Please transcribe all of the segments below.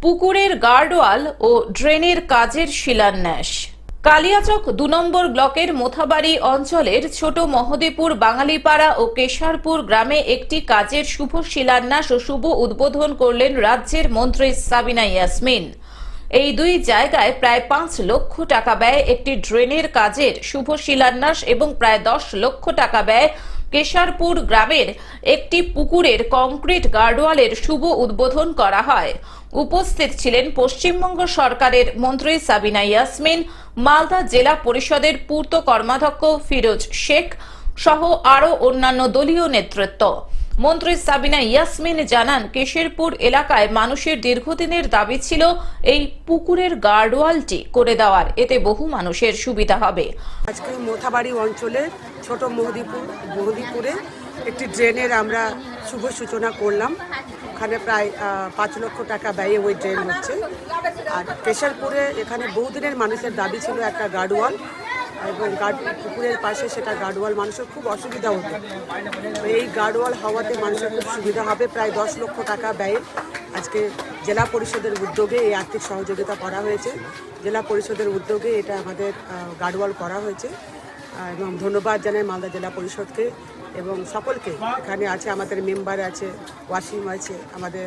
পুকুরের গার্ডওয়াল ও ড্রেনের কাজের শিলান্যাস। কালিয়াচক ২ নম্বর ব্লকের মোথাবাড়ি অঞ্চলের ছোট মহদেপুর বাঙালিপাড়া ও কেশারপুর গ্রামে একটি কাজের শুভ শিলান্যাস ও শুভ উদ্বোধন করলেন রাজ্যের মন্ত্রী সাবিনা ইয়াসমিন। এই দুই জায়গায় প্রায় ৫ লক্ষ টাকা ব্যয়ে একটি ড্রেনের কাজের শুভ শিলান্যাস এবং প্রায় ১০ লক্ষ টাকা ব্যয়ে কেশারপুর গ্রামের একটি পুকুরের কংক্রিট গার্ডওয়ালের শুভ উদ্বোধন করা হয়। উপস্থিত ছিলেন পশ্চিমবঙ্গ সরকারের মন্ত্রী সাবিনা ইয়াসমিন, মালদা জেলা পরিষদের পূর্ত কর্মাধ্যক্ষ ফিরোজ শেখ সহ আরও অন্যান্য দলীয় নেতৃত্ব। মন্ত্রী সাবিনা ইয়াসমিন জানান, কেশরপুর এলাকায় মানুষের দীর্ঘদিনের দাবি ছিল এই পুকুরের গার্ডওয়ালটি করে দেওয়ার, এতে বহু মানুষের সুবিধা হবে। আজকে মোথাবাড়ি অঞ্চলে ছোট মহদীপুরে একটি ড্রেনের আমরা শুভ সূচনা করলাম। ওখানে প্রায় ৫ লক্ষ টাকা ব্যয়ে ওই ড্রেন হচ্ছে। আর কেশরপুরে এখানে বহুদিনের মানুষের দাবি ছিল একটা গার্ডওয়াল, এবং পুকুরের পাশে সেটা গার্ডওয়াল মানুষের খুব অসুবিধা হতো। এই গার্ডওয়াল হওয়াতে মানুষের খুব সুবিধা হবে। প্রায় ১০ লক্ষ টাকা ব্যয়ে আজকে জেলা পরিষদের উদ্যোগে এই আর্থিক সহযোগিতা করা হয়েছে। জেলা পরিষদের উদ্যোগে এটা আমাদের গার্ডওয়াল করা হয়েছে, এবং ধন্যবাদ জানাই মালদা জেলা পরিষদকে এবং সকলকে। এখানে আছে আমাদের মেম্বার আছে, ওয়াসিম আছে, আমাদের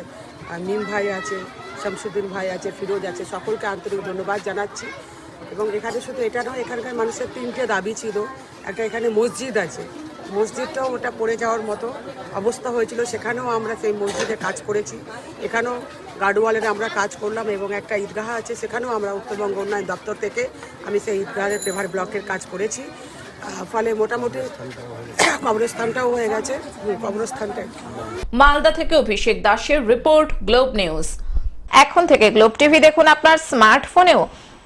মিম ভাই আছে, শামসুদ্দিন ভাই আছে, ফিরোজ আছে, সকলকে আন্তরিক ধন্যবাদ জানাচ্ছি। এবং এখানে শুধু এটা নয়, এখানকার মানুষের ৩টে দাবি ছিল। একটা এখানে মসজিদ আছে, মসজিদটাও ওটা পড়ে যাওয়ার মতো অবস্থা হয়েছিল, সেখানেও আমরা সেই মসজিদে কাজ করেছি। এখানেও গার্ডওয়ালের আমরা কাজ করলাম, এবং একটা ঈদগাহ আছে, সেখানেও আমরা উত্তরবঙ্গ উন্নয়ন দপ্তর থেকে আমি সেই ঈদগাহের পেভার ব্লকের কাজ করেছি। ফলে মোটামুটি কবরস্থানটাও হয়ে গেছে। কবরস্থানটা মালদা থেকে অভিষেক দাসের রিপোর্ট, গ্লোব নিউজ। এখন থেকে গ্লোব টিভি দেখুন আপনার স্মার্টফোনেও।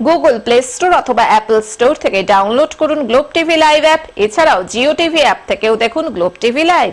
গুগল প্লে স্টোর অথবা অ্যাপল স্টোর থেকে ডাউনলোড করুন গ্লোব টিভি লাইভ অ্যাপ। এছাড়াও জিও টিভি অ্যাপ থেকেও দেখুন গ্লোব টিভি লাইভ।